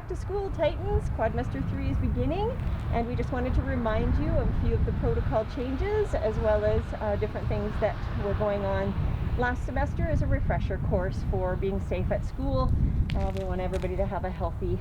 back to school, Titans. Quadmester 3 is beginning, and we just wanted to remind you of a few of the protocol changes as well as different things that were going on last semester as a refresher course for being safe at school. We want everybody to have a healthy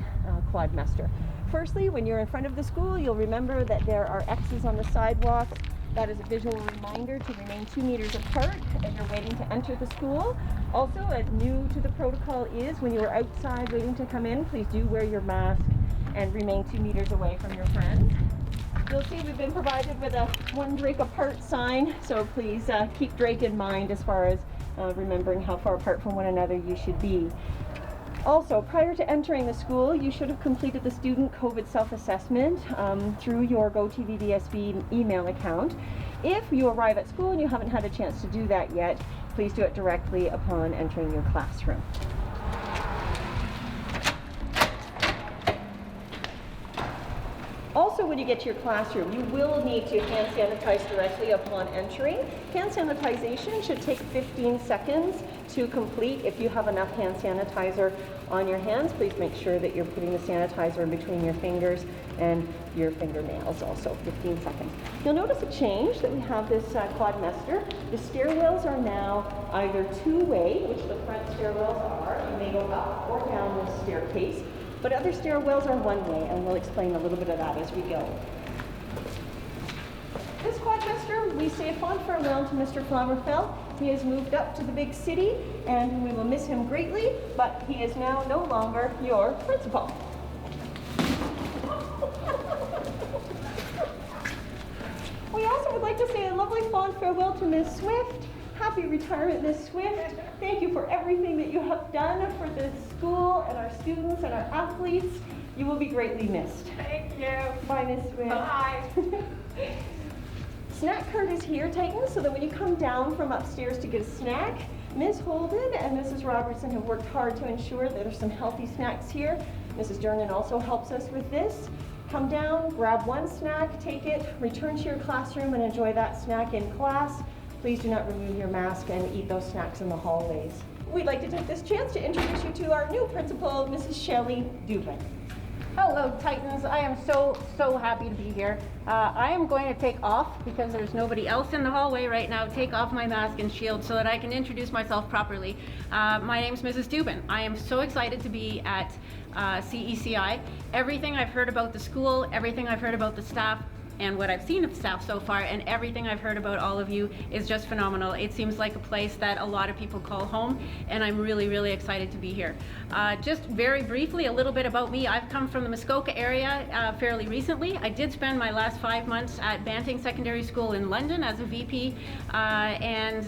quadmester. Firstly, when you're in front of the school, you'll remember that there are X's on the sidewalk. That is a visual reminder to remain 2 meters apart as you're waiting to enter the school. Also, new to the protocol is when you are outside waiting to come in, please do wear your mask and remain 2 meters away from your friends. You'll see we've been provided with a 1 Drake apart sign, so please keep Drake in mind as far as remembering how far apart from one another you should be. Also, prior to entering the school, you should have completed the student COVID self-assessment through your GoTVDSB email account. If you arrive at school and you haven't had a chance to do that yet, please do it directly upon entering your classroom. Also, when you get to your classroom, you will need to hand sanitize directly upon entering. Hand sanitization should take 15 seconds to complete. If you have enough hand sanitizer on your hands, please make sure that you're putting the sanitizer in between your fingers and your fingernails also, 15 seconds. You'll notice a change that we have this quadmester. The stairwells are now either two-way, which the front stairwells are. You may go up or down the staircase. But other stairwells are one way, and we'll explain a little bit of that as we go. This quadmester, we say a fond farewell to Mr. Flammerfell. He has moved up to the big city, and we will miss him greatly, but he is now no longer your principal. We also would like to say a lovely fond farewell to Ms. Swift. Happy retirement, Ms. Swift. Thank you for everything that you have done for the school and our students and our athletes. You will be greatly missed. Thank you. Bye, Ms. Swift. Bye. Snack cart is here, Titans, so that when you come down from upstairs to get a snack, Ms. Holden and Mrs. Robertson have worked hard to ensure that there's some healthy snacks here. Mrs. Dernan also helps us with this. Come down, grab one snack, take it, return to your classroom and enjoy that snack in class. Please do not remove your mask and eat those snacks in the hallways. We'd like to take this chance to introduce you to our new principal, Mrs. Shelley Dubin. Hello, Titans. I am so happy to be here. I am going to take off, because there's nobody else in the hallway right now, take off my mask and shield so that I can introduce myself properly. My name's Mrs. Dubin. I am so excited to be at CECI. Everything I've heard about the school, everything I've heard about the staff, and what I've seen of staff so far, and everything I've heard about all of you is just phenomenal. It seems like a place that a lot of people call home, and I'm really excited to be here. Just very briefly, a little bit about me. I've come from the Muskoka area fairly recently. I did spend my last 5 months at Banting Secondary School in London as a VP, and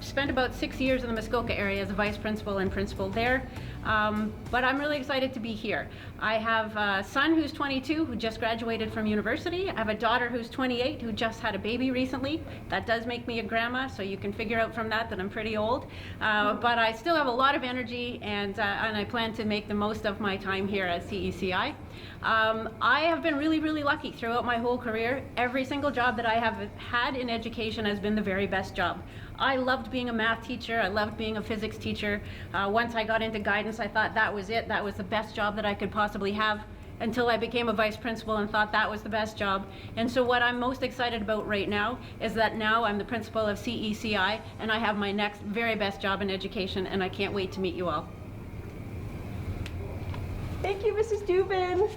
spent about 6 years in the Muskoka area as a vice principal and principal there. But I'm really excited to be here. I have a son who's 22 who just graduated from university. I have a daughter who's 28 who just had a baby recently. That does make me a grandma, so you can figure out from that I'm pretty old. But I still have a lot of energy, and I plan to make the most of my time here at CECI. I have been really lucky throughout my whole career. Every single job that I have had in education has been the very best job. I loved being a math teacher. I loved being a physics teacher. Once I got into guidance, I thought that was it. That was the best job that I could possibly have, until I became a vice principal and thought that was the best job. And so what I'm most excited about right now is that now I'm the principal of CECI, and I have my next very best job in education, and I can't wait to meet you all. Thank you, Mrs. Dubin.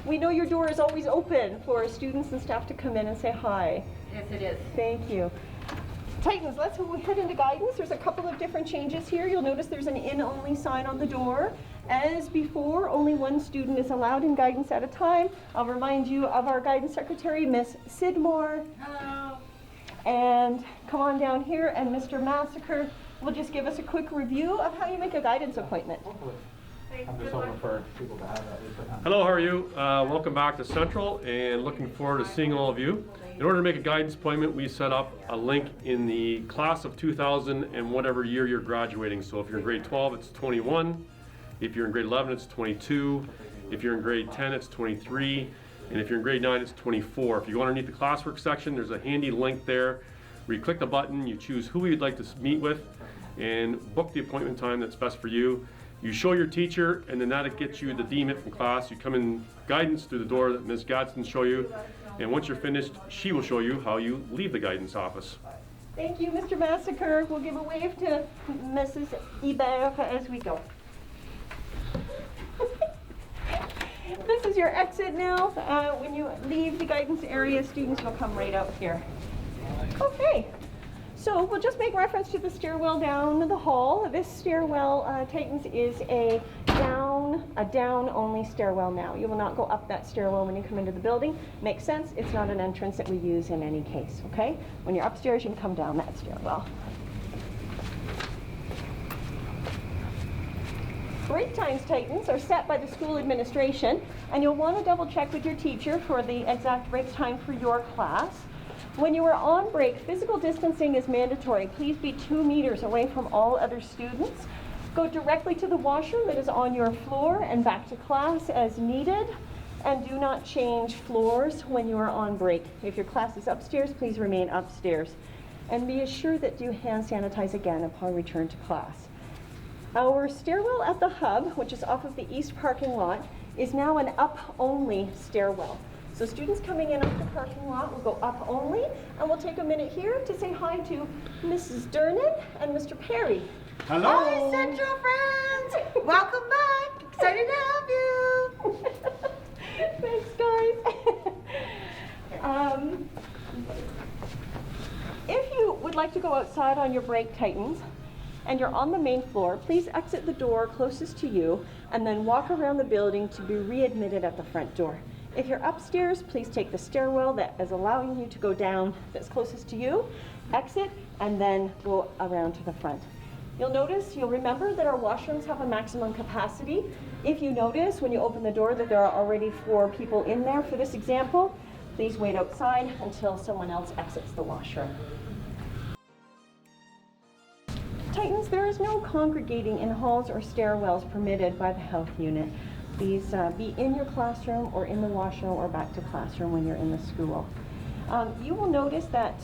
We know your door is always open for students and staff to come in and say hi. Yes, it is. Thank you. Titans, let's head into guidance. There's a couple of different changes here. You'll notice there's an in-only sign on the door. As before, only one student is allowed in guidance at a time. I'll remind you of our guidance secretary, Miss Sidmore. Hello. And come on down here, and Mr. Massacre will just give us a quick review of how you make a guidance appointment. I'm just hoping for people to have that. Hello, how are you? Welcome back to Central, and looking forward to seeing all of you. In order to make a guidance appointment, we set up a link in the class of 2000 and whatever year you're graduating. So if you're in grade 12, it's 21. If you're in grade 11, it's 22. If you're in grade 10, it's 23. And if you're in grade 9, it's 24. If you go underneath the classwork section, there's a handy link there where you click the button, you choose who you'd like to meet with, and book the appointment time that's best for you. You show your teacher, and then that gets you the DMIT from class. You come in guidance through the door that Ms. Gadsden show you, and once you're finished, she will show you how you leave the guidance office. Thank you, Mr. Massacre. We'll give a wave to Mrs. Ibert as we go. This is your exit now. When you leave the guidance area, students will come right out here. Okay, so we'll just make reference to the stairwell down the hall. This stairwell, Titans, is a down-only stairwell now. You will not go up that stairwell when you come into the building. Makes sense. It's not an entrance that we use in any case, okay? When you're upstairs, you can come down that stairwell. Break times, Titans, are set by the school administration, and you'll want to double check with your teacher for the exact break time for your class. When you are on break, physical distancing is mandatory. Please be 2 meters away from all other students. Go directly to the washroom that is on your floor and back to class as needed. And do not change floors when you are on break. If your class is upstairs, please remain upstairs. And be assured that you hand sanitize again upon return to class. Our stairwell at the hub, which is off of the east parking lot, is now an up-only stairwell. So students coming in off the parking lot will go up only, and we'll take a minute here to say hi to Mrs. Dernan and Mr. Perry. Hello. Hi, Central friends! Welcome back! Excited to have you! Thanks, guys. If you would like to go outside on your break, Titans, and you're on the main floor, please exit the door closest to you and then walk around the building to be readmitted at the front door. If you're upstairs, please take the stairwell that is allowing you to go down that's closest to you, exit, and then go around to the front. You'll remember that our washrooms have a maximum capacity. If you notice when you open the door that there are already 4 people in there for this example, please wait outside until someone else exits the washroom. Titans, there is no congregating in halls or stairwells permitted by the health unit. Please be in your classroom or in the washroom or back to classroom when you're in the school. You will notice that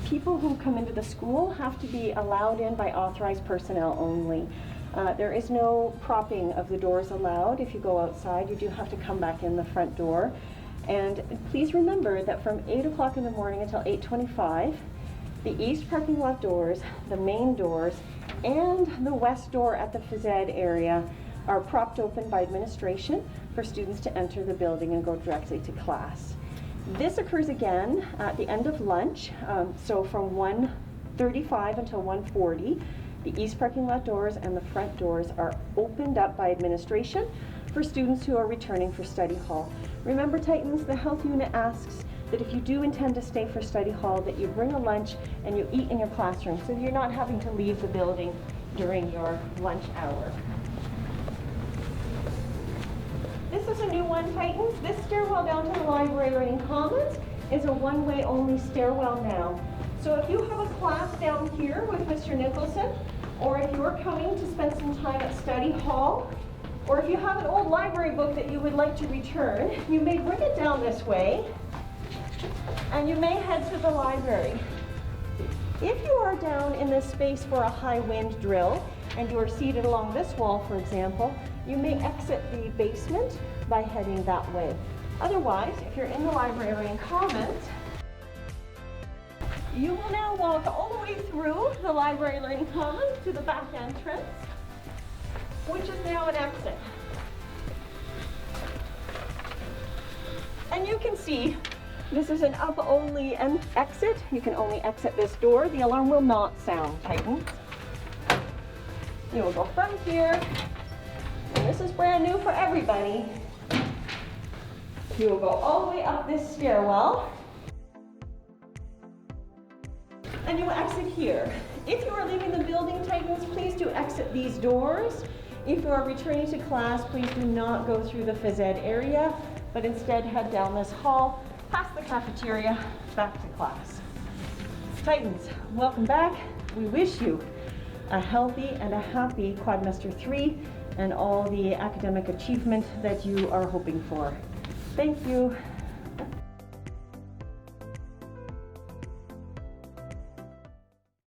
people who come into the school have to be allowed in by authorized personnel only. There is no propping of the doors allowed. If you go outside, you do have to come back in the front door. And please remember that from 8 o'clock in the morning until 8:25, the east parking lot doors, the main doors, and the west door at the phys ed area are propped open by administration for students to enter the building and go directly to class. This occurs again at the end of lunch, so from 1:35 until 1:40, the east parking lot doors and the front doors are opened up by administration for students who are returning for study hall. Remember, Titans, the health unit asks that if you do intend to stay for study hall, that you bring a lunch and you eat in your classroom so you're not having to leave the building during your lunch hour. This is a new one, Titans. This stairwell down to the library and commons is a one-way only stairwell now. So if you have a class down here with Mr. Nicholson, or if you're coming to spend some time at study hall, or if you have an old library book that you would like to return, you may bring it down this way, and you may head to the library. If you are down in this space for a high wind drill, and you are seated along this wall, for example, you may exit the basement by heading that way. Otherwise, if you're in the library and commons, you will now walk all the way through the library learning commons to the back entrance, which is now an exit. And you can see this is an up-only exit. You can only exit this door. The alarm will not sound, Titans. You will go from here, and this is brand new for everybody. You will go all the way up this stairwell, and you will exit here. If you are leaving the building, Titans, please do exit these doors. If you are returning to class, please do not go through the phys ed area, but instead head down this hall, past the cafeteria, back to class. Titans, welcome back. We wish you a healthy and a happy quadrimester 3 and all the academic achievement that you are hoping for. Thank you.